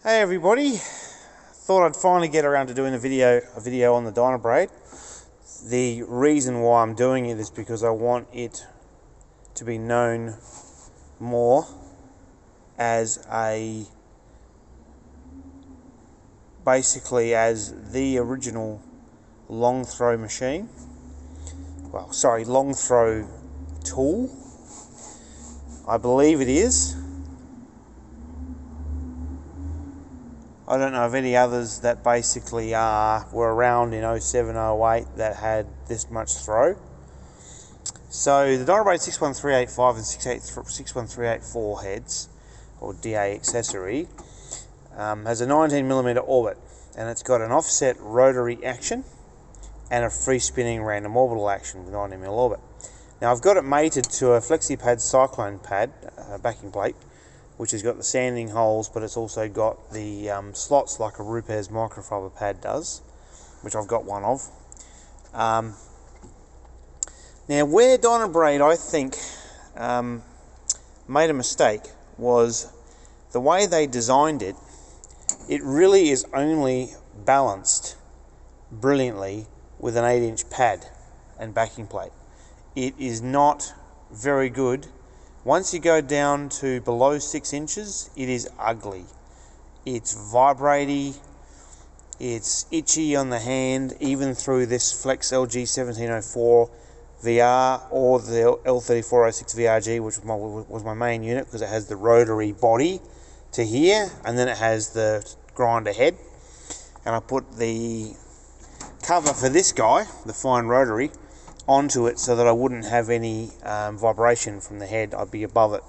Hey everybody, thought I'd finally get around to doing a video on the Dynabrade. The reason why I'm doing it is because I want it to be known more as basically as the original long throw machine. Well, sorry, long throw tool. I believe it is. I don't know of any others that basically were around in 07, 08 that had this much throw. So the Dynabrade 61385 and 61384 heads, or DA accessory, has a 19mm orbit, and it's got an offset rotary action and a free spinning random orbital action with 19mm orbit. Now I've got it mated to a FlexiPad Cyclone pad backing plate, which has got the sanding holes, but it's also got the slots like a Rupes microfiber pad does, which I've got one of. Now where Dynabrade, I think, made a mistake was the way they designed it. It really is only balanced brilliantly with an 8-inch pad and backing plate. It is not very good. Once you go down to below 6 inches, it is ugly. It's vibraty, it's itchy on the hand, even through this Flex LG 1704 VR or the L3406 VRG, which was my main unit because it has the rotary body to here, and then it has the grinder head. And I put the cover for this guy, the fine rotary, onto it so that I wouldn't have any vibration from the head. I'd be above it.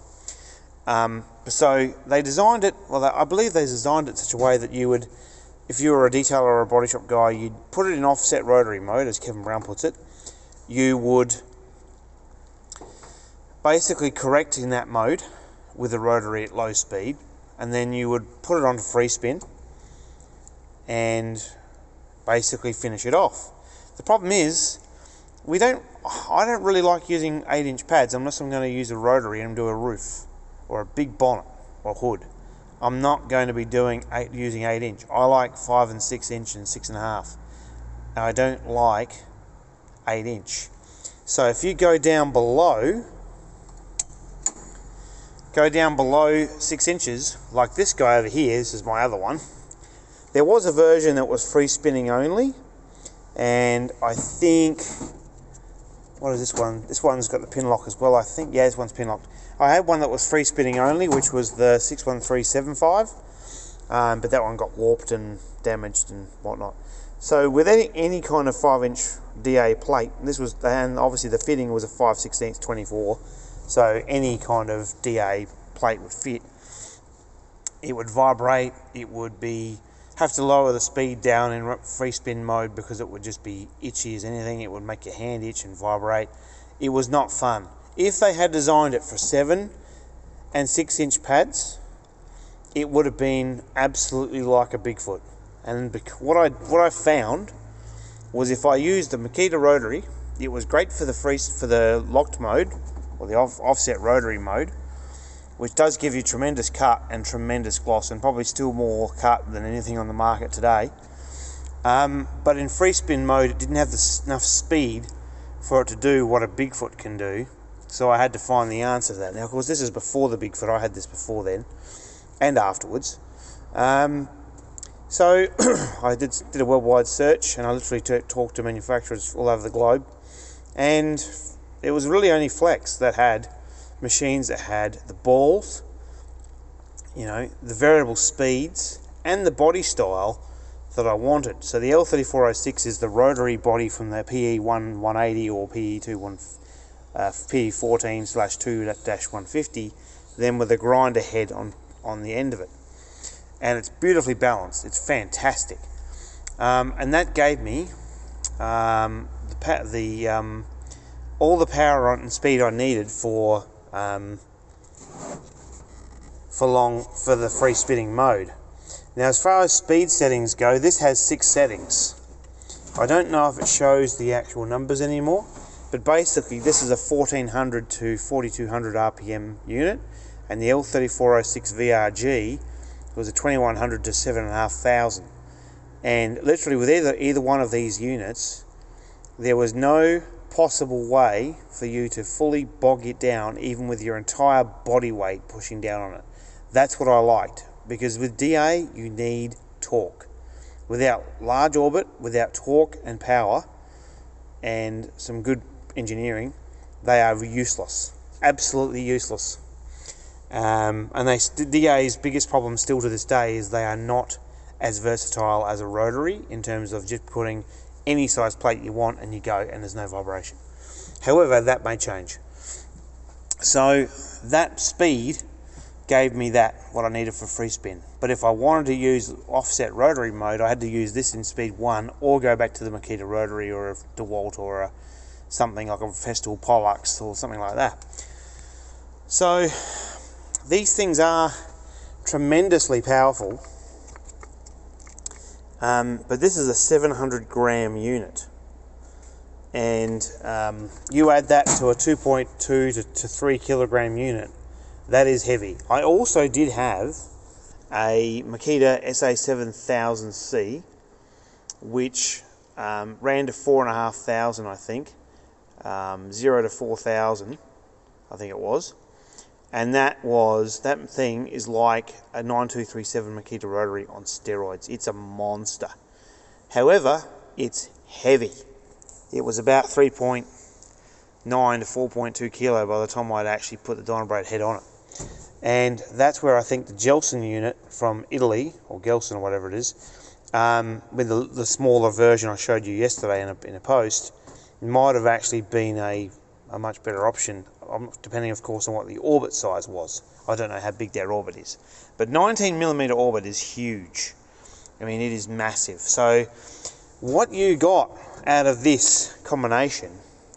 So they designed it, well, I believe they designed it in such a way that you would, if you were a detailer or a body shop guy, you'd put it in offset rotary mode, as Kevin Brown puts it. You would basically correct in that mode with the rotary at low speed, and then you would put it onto free spin and basically finish it off. The problem is, I don't really like using 8-inch pads unless I'm going to use a rotary and do a roof or a big bonnet or hood. I'm not going to be using 8-inch. I like 5 and 6 inch and 6.5. And I don't like 8-inch. So if you go down below 6 inches, like this guy over here, this is my other one. There was a version that was free spinning only, and I think, what is this one? This one's got the pin lock as well, I think. Yeah, this one's pin locked. I had one that was free spinning only, which was the 61375, but that one got warped and damaged and whatnot. So with any kind of 5-inch DA plate, and obviously the fitting was a 5/16 24, so any kind of DA plate would fit. It would vibrate. It would have to lower the speed down in free spin mode because it would just be itchy as anything. It would make your hand itch and vibrate. It was not fun. If they had designed it for 7 and 6-inch pads, it would have been absolutely like a Bigfoot. And what I found was if I used the Makita rotary, it was great for the locked mode or the offset rotary mode, which does give you tremendous cut and tremendous gloss, and probably still more cut than anything on the market today. But in free spin mode, it didn't have enough speed for it to do what a Bigfoot can do, so I had to find the answer to that. Now, of course, this is before the Bigfoot. I had this before then and afterwards. So I did a worldwide search, and I literally talked to manufacturers all over the globe, and it was really only Flex that had machines that had the balls, the variable speeds, and the body style that I wanted. So the L3406 is the rotary body from the PE180 or PE14/2-150, then with a grinder head on the end of it. And it's beautifully balanced. It's fantastic. And that gave me all the power and speed I needed for the free spinning mode. Now, as far as speed settings go, this has 6 settings. I don't know if it shows the actual numbers anymore, but basically this is a 1400 to 4200 RPM unit, and the L3406 VRG It was a 2100 to 7,500. And literally with either one of these units, there was no possible way for you to fully bog it down, even with your entire body weight pushing down on it. That's what I liked, because with DA you need torque. Without large orbit, without torque and power and some good engineering, they are useless, absolutely useless. And DA's biggest problem still to this day is they are not as versatile as a rotary in terms of just putting any size plate you want and you go and there's no vibration. However, that may change. So that speed gave me what I needed for free spin. But if I wanted to use offset rotary mode, I had to use this in speed 1 or go back to the Makita rotary or a DeWalt or something like a Festool Pollux or something like that. So these things are tremendously powerful. But this is a 700 gram unit, and you add that to a 2.2 to 3 kilogram unit, that is heavy. I also did have a Makita SA7000C, which ran to 4,500, I think, 0 to 4,000, I think it was. And that thing is like a 9237 Makita rotary on steroids. It's a monster. However, it's heavy. It was about 3.9 to 4.2 kilo by the time I'd actually put the Dynabrade head on it. And that's where I think the Gelson unit from Italy, or Gelson or whatever it is, with the smaller version I showed you yesterday in a post, might have actually been a much better option, depending of course on what the orbit size was. I don't know how big their orbit is, but 19mm orbit is huge. I mean, it is massive. So what you got out of this combination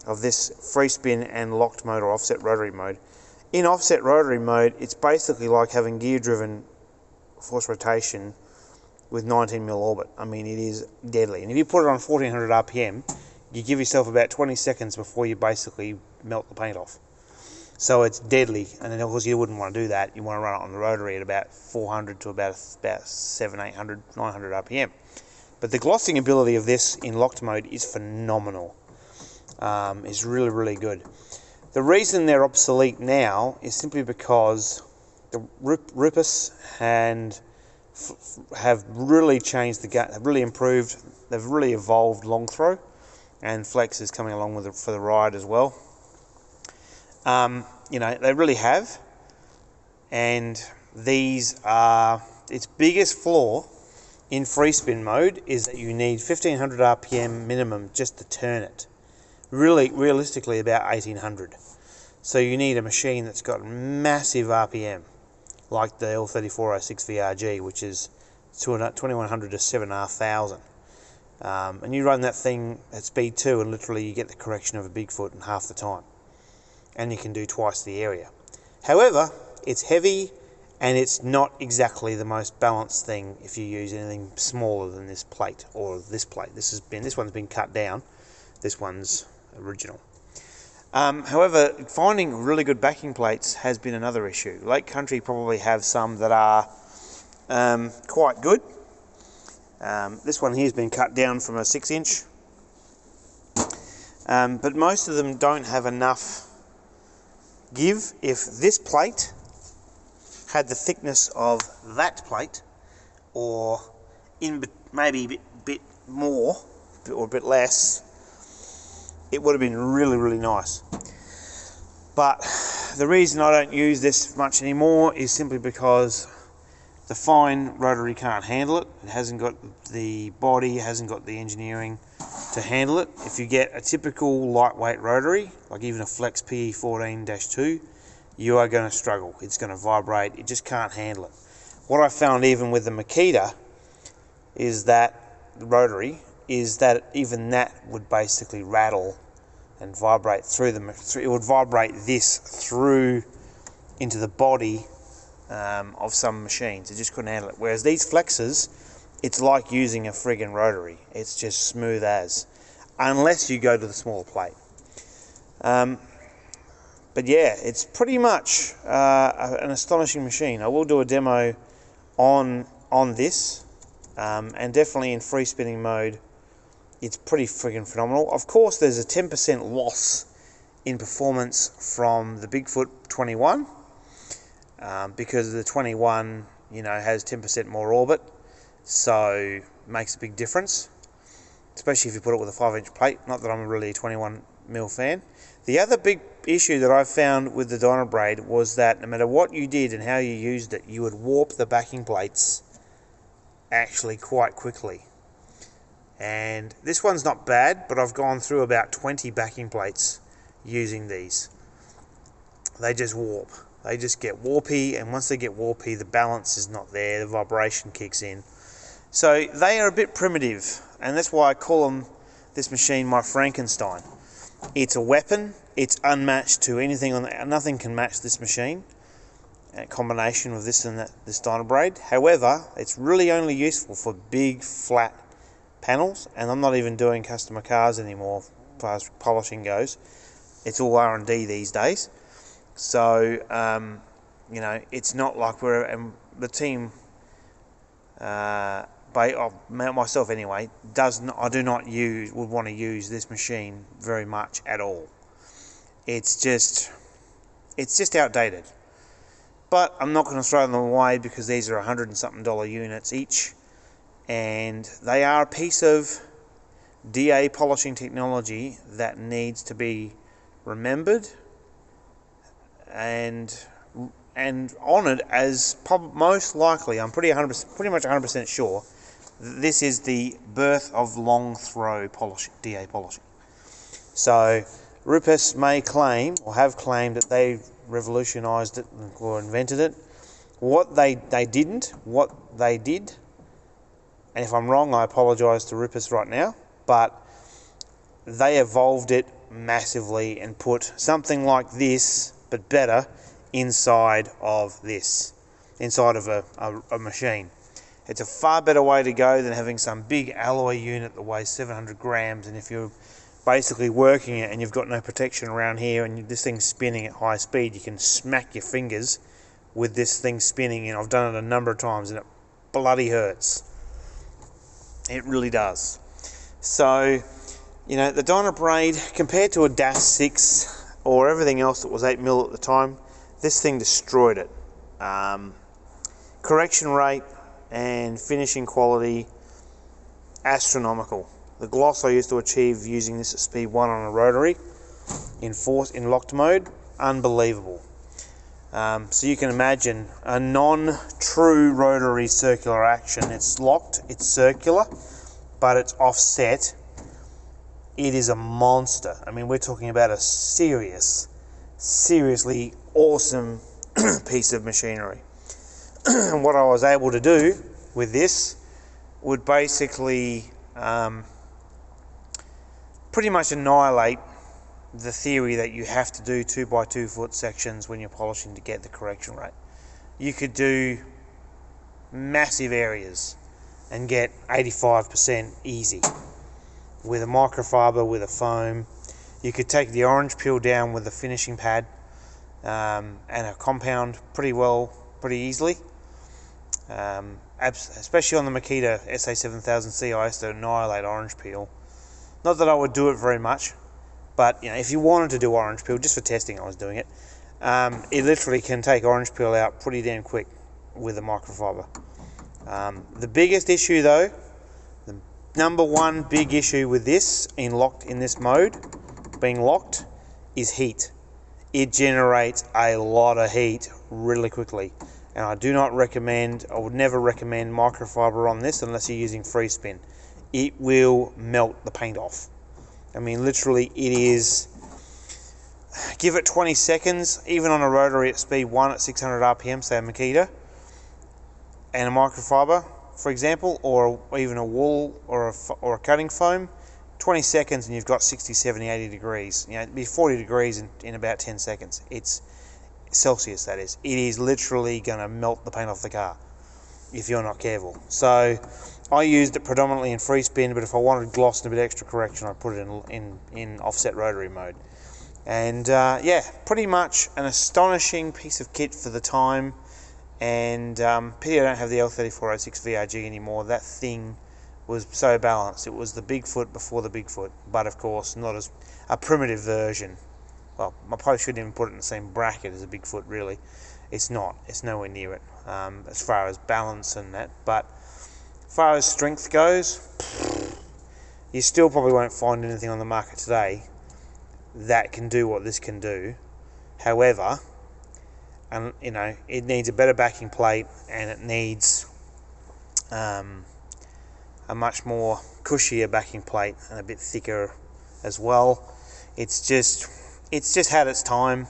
of this free spin and locked mode or offset rotary mode, in offset rotary mode it's basically like having gear driven force rotation with 19mm orbit. I mean, it is deadly. And if you put it on 1400 RPM, you give yourself about 20 seconds before you basically melt the paint off. So it's deadly, and then of course you wouldn't want to do that. You want to run it on the rotary at about 400 to about 700, 800, 900 RPM. But the glossing ability of this in locked mode is phenomenal. It's really, really good. The reason they're obsolete now is simply because the Rupes have really changed the game, have really improved, they've really evolved long throw, and Flex is coming along with it for the ride as well. You know, they really have, and these are, its biggest flaw in free spin mode is that you need 1500 RPM minimum just to turn it. Really, realistically about 1800. So you need a machine that's got massive RPM, like the L3406 VRG, which is 2100 to 7,500. And you run that thing at speed 2 and literally you get the correction of a Bigfoot in half the time. And you can do twice the area. However, it's heavy and it's not exactly the most balanced thing if you use anything smaller than this plate or this plate. This one's been cut down. This one's original. However, finding really good backing plates has been another issue. Lake Country probably have some that are quite good. This one here has been cut down from a 6-inch. But most of them don't have enough give. If this plate had the thickness of that plate, or maybe a bit more or a bit less, it would have been really, really nice. But the reason I don't use this much anymore is simply because the fine rotary can't handle it. It hasn't got the body, hasn't got the engineering to handle it. If you get a typical lightweight rotary, like even a Flex PE14-2, you are going to struggle. It's going to vibrate. It just can't handle it. What I found even with the Makita is that the rotary is that even that would basically rattle and vibrate through it would vibrate this through into the body of some machines. It just couldn't handle it. Whereas these Flexes, it's like using a friggin' rotary. It's just smooth as, unless you go to the smaller plate. But yeah, it's pretty much an astonishing machine. I will do a demo on this, and definitely in free spinning mode, it's pretty friggin' phenomenal. Of course, there's a 10% loss in performance from the Bigfoot 21, because the 21, has 10% more orbit, so makes a big difference, especially if you put it with a 5-inch plate. Not that I'm really a 21mm fan. The other big issue that I found with the Dynabrade was that no matter what you did and how you used it, you would warp the backing plates actually quite quickly. And this one's not bad, but I've gone through about 20 backing plates using these. They just warp. They just get warpy, and once they get warpy, the balance is not there, the vibration kicks in. So they are a bit primitive, and that's why I call this machine my Frankenstein. It's a weapon. It's unmatched to anything nothing can match this machine. A combination of this and this Dynabrade. However, it's really only useful for big flat panels, and I'm not even doing customer cars anymore as far as polishing goes. It's all R&D these days. So it's not like the team. Myself anyway, I do not would want to use this machine very much at all. It's just outdated. But I'm not going to throw them away because these are $100 and something units each, and they are a piece of DA polishing technology that needs to be remembered and honoured as most likely. I'm pretty much 100% sure this is the birth of long throw polishing, DA polishing. So Rupes may claim, or have claimed, that they revolutionised it or invented it. What they didn't, what they did, and if I'm wrong, I apologise to Rupes right now, but they evolved it massively and put something like this, but better, inside of a machine. It's a far better way to go than having some big alloy unit that weighs 700 grams, and if you're basically working it and you've got no protection around here and this thing's spinning at high speed, you can smack your fingers with this thing spinning, and I've done it a number of times and it bloody hurts. It really does. So, the Dynabrade, compared to a DAS 6 or everything else that was 8mm at the time, this thing destroyed it. Correction rate and finishing quality, astronomical. The gloss I used to achieve using this at speed 1 on a rotary in locked mode, unbelievable. So you can imagine a non-true rotary circular action. It's locked, it's circular, but it's offset. It is a monster. I mean, we're talking about a seriously awesome piece of machinery. And what I was able to do with this would basically pretty much annihilate the theory that you have to do 2x2 foot sections when you're polishing to get the correction rate. You could do massive areas and get 85% easy with a microfiber, with a foam. You could take the orange peel down with a finishing pad and a compound pretty easily. Especially on the Makita SA7000C, I used to annihilate orange peel. Not that I would do it very much, but if you wanted to do orange peel, just for testing, I was doing it. It literally can take orange peel out pretty damn quick with a microfiber. The biggest issue, though, the number one big issue with this in this mode, being locked, is heat. It generates a lot of heat really quickly, and I would never recommend microfiber on this unless you're using free spin. It will melt the paint off. I mean, literally, it is. Give it 20 seconds, even on a rotary at speed 1 at 600 RPM, say a Makita, and a microfiber, for example, or even a wool or a cutting foam, 20 seconds and you've got 60, 70, 80 degrees. It'd be 40 degrees in about 10 seconds. It's Celsius, that is. It is literally going to melt the paint off the car if you're not careful. So I used it predominantly in free spin, but if I wanted gloss and a bit extra correction, I put it in offset rotary mode. And pretty much an astonishing piece of kit for the time, And pity I don't have the L3406 VRG anymore. That thing was so balanced. It was the Bigfoot before the Bigfoot, but of course not as a primitive version. Well, I probably shouldn't even put it in the same bracket as a Bigfoot, really. It's not. It's nowhere near it, as far as balance and that. But as far as strength goes, you still probably won't find anything on the market today that can do what this can do. However, it needs a better backing plate, and it needs a much more cushier backing plate and a bit thicker as well. It's just had its time.